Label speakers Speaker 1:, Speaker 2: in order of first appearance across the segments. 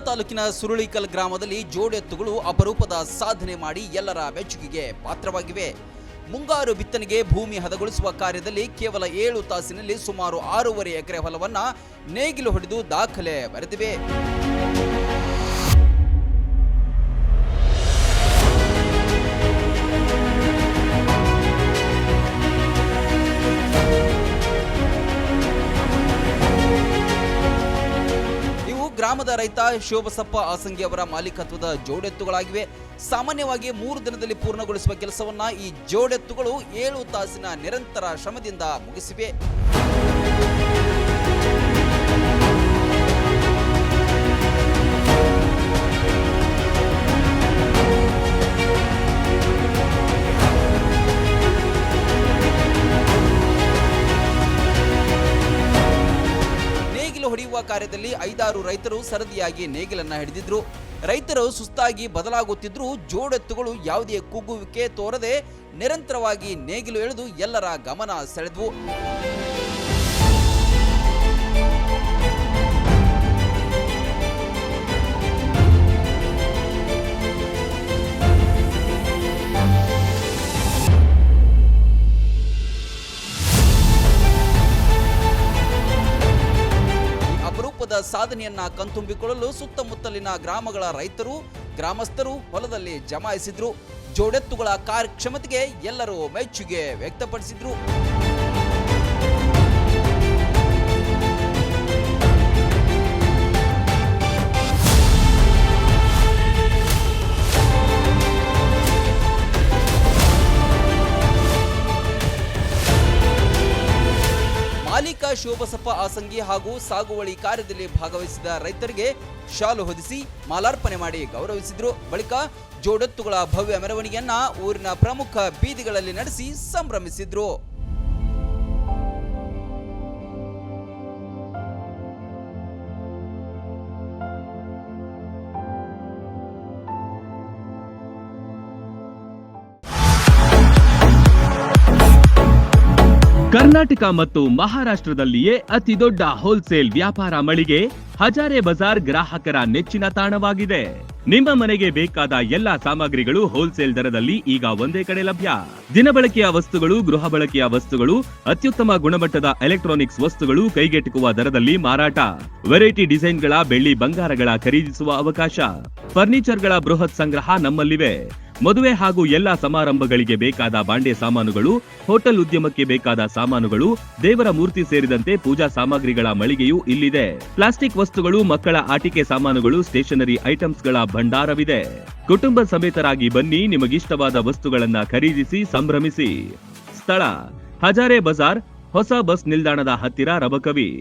Speaker 1: ತಾಲೂಕಿನ ಸುರುಳಿಕಲ್ ಗ್ರಾಮದಲ್ಲಿ ಜೋಡೆತ್ತುಗಳು ಅಪರೂಪದ ಸಾಧನೆ ಮಾಡಿ ಎಲ್ಲರ ಮೆಚ್ಚುಗೆಗೆ ಪಾತ್ರವಾಗಿವೆ. ಮುಂಗಾರು ಬಿತ್ತನೆಗೆ ಭೂಮಿ ಹದಗೊಳಿಸುವ ಕಾರ್ಯದಲ್ಲಿ ಕೇವಲ 7 ತಾಸಿನಲ್ಲಿ ಸುಮಾರು 6.5 ಎಕರೆ ಹೊಲವನ್ನ ನೇಗಿಲು ಹೊಡೆದು ದಾಖಲೆ ಬರೆದಿವೆ. ಗ್ರಾಮದ ರೈತ ಶಿವಬಸಪ್ಪ ಆಸಂಗಿ ಅವರ ಮಾಲೀಕತ್ವದ ಜೋಡೆತ್ತುಗಳಾಗಿವೆ. ಸಾಮಾನ್ಯವಾಗಿ 3 ದಿನದಲ್ಲಿ ಪೂರ್ಣಗೊಳಿಸುವ ಕೆಲಸವನ್ನ ಈ ಜೋಡೆತ್ತುಗಳು 7 ತಾಸಿನ ನಿರಂತರ ಶ್ರಮದಿಂದ ಮುಗಿಸಿವೆ. ಹೊಡೆಯುವ ಕಾರ್ಯದಲ್ಲಿ 5-6 ರೈತರು ಸರದಿಯಾಗಿ ನೇಗಿಲನ್ನ ಹಿಡಿದಿದ್ರು. ರೈತರು ಸುಸ್ತಾಗಿ ಬದಲಾಗುತ್ತಿದ್ರು. ಜೋಡೆತ್ತುಗಳು ಯಾವುದೇ ಕುಗ್ಗುವಿಕೆ ತೋರದೆ ನಿರಂತರವಾಗಿ ನೇಗಿಲು ಎಳೆದು ಎಲ್ಲರ ಗಮನ ಸೆಳೆದ್ವು. ಸಾಧನೆಯನ್ನ ಕಣ್ತುಂಬಿಕೊಳ್ಳಲು ಸುತ್ತಮುತ್ತಲಿನ ಗ್ರಾಮಗಳ ರೈತರು ಗ್ರಾಮಸ್ಥರು ಹೊಲದಲ್ಲಿ ಜಮಾಯಿಸಿದ್ರು. ಜೋಡೆತ್ತುಗಳ ಕಾರ್ಯಕ್ಷಮತೆಗೆ ಎಲ್ಲರೂ ಮೆಚ್ಚುಗೆ ವ್ಯಕ್ತಪಡಿಸಿದ್ರು. ಮಾಲೀಕ ಶಿವಬಸಪ್ಪ ಆಸಂಗಿ ಹಾಗೂ ಸಾಗುವಳಿ ಕಾರ್ಯದಲ್ಲಿ ಭಾಗವಹಿಸಿದ ರೈತರಿಗೆ ಶಾಲು ಹೊದಿಸಿ ಮಾಲಾರ್ಪಣೆ ಮಾಡಿ ಗೌರವಿಸಿದ್ರು. ಬಳಿಕ ಜೋಡೆತ್ತುಗಳ ಭವ್ಯ ಮೆರವಣಿಗೆಯನ್ನ ಊರಿನ ಪ್ರಮುಖ ಬೀದಿಗಳಲ್ಲಿ ನಡೆಸಿ ಸಂಭ್ರಮಿಸಿದ್ರು.
Speaker 2: ಕರ್ನಾಟಕ ಮತ್ತು ಮಹಾರಾಷ್ಟ್ರದಲ್ಲಿಯೇ ಅತಿ ದೊಡ್ಡ ಹೋಲ್ಸೇಲ್ ವ್ಯಾಪಾರ ಮಳಿಗೆ ಹಜಾರೆ ಬಜಾರ್ ಗ್ರಾಹಕರ ನೆಚ್ಚಿನ ತಾಣವಾಗಿದೆ. ನಿಮ್ಮ ಮನೆಗೆ ಬೇಕಾದ ಎಲ್ಲಾ ಸಾಮಗ್ರಿಗಳು ಹೋಲ್ಸೇಲ್ ದರದಲ್ಲಿ ಈಗ ಒಂದೇ ಕಡೆ ಲಭ್ಯ. ದಿನಬಳಕೆಯ ವಸ್ತುಗಳು, ಗೃಹ ಬಳಕೆಯ ವಸ್ತುಗಳು, ಅತ್ಯುತ್ತಮ ಗುಣಮಟ್ಟದ ಎಲೆಕ್ಟ್ರಾನಿಕ್ಸ್ ವಸ್ತುಗಳು ಕೈಗೆಟುಕುವ ದರದಲ್ಲಿ ಮಾರಾಟ. ವೆರೈಟಿ ಡಿಸೈನ್ಗಳ ಬೆಳ್ಳಿ ಬಂಗಾರಗಳ ಖರೀದಿಸುವ ಅವಕಾಶ. ಫರ್ನಿಚರ್ಗಳ ಬೃಹತ್ ಸಂಗ್ರಹ ನಮ್ಮಲ್ಲಿವೆ. ಮದುವೆ ಹಾಗೂ ಎಲ್ಲಾ ಸಮಾರಂಭಗಳಿಗೆ ಬೇಕಾದ ಬಾಂಡೆ ಸಾಮಾನುಗಳು, ಹೋಟೆಲ್ ಉದ್ಯಮಕ್ಕೆ ಬೇಕಾದ ಸಾಮಾನುಗಳು, ದೇವರ ಮೂರ್ತಿ ಸೇರಿದಂತೆ ಪೂಜಾ ಸಾಮಗ್ರಿಗಳ ಮಳಿಗೆಯೂ ಇಲ್ಲಿದೆ. ಪ್ಲಾಸ್ಟಿಕ್ ವಸ್ತುಗಳು, ಮಕ್ಕಳ ಆಟಿಕೆ ಸಾಮಾನುಗಳು, ಸ್ಟೇಷನರಿ ಐಟಮ್ಸ್ಗಳ ಭಂಡಾರವಿದೆ. ಕುಟುಂಬ ಸಮೇತರಾಗಿ ಬನ್ನಿ, ನಿಮಗಿಷ್ಟವಾದ ವಸ್ತುಗಳನ್ನ ಖರೀದಿಸಿ ಸಂಭ್ರಮಿಸಿ. ಸ್ಥಳ ಹಜಾರೆ ಬಜಾರ್, ಹೊಸ ಬಸ್ ನಿಲ್ದಾಣದ ಹತ್ತಿರ, Rabakavi.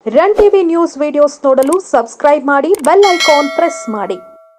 Speaker 3: Run TV news videos ನೋಡಲು ಸಬ್ಸ್ಕ್ರೈಬ್ ಮಾಡಿ, ಬೆಲ್ ಐಕಾನ್ ಪ್ರೆಸ್ ಮಾಡಿ.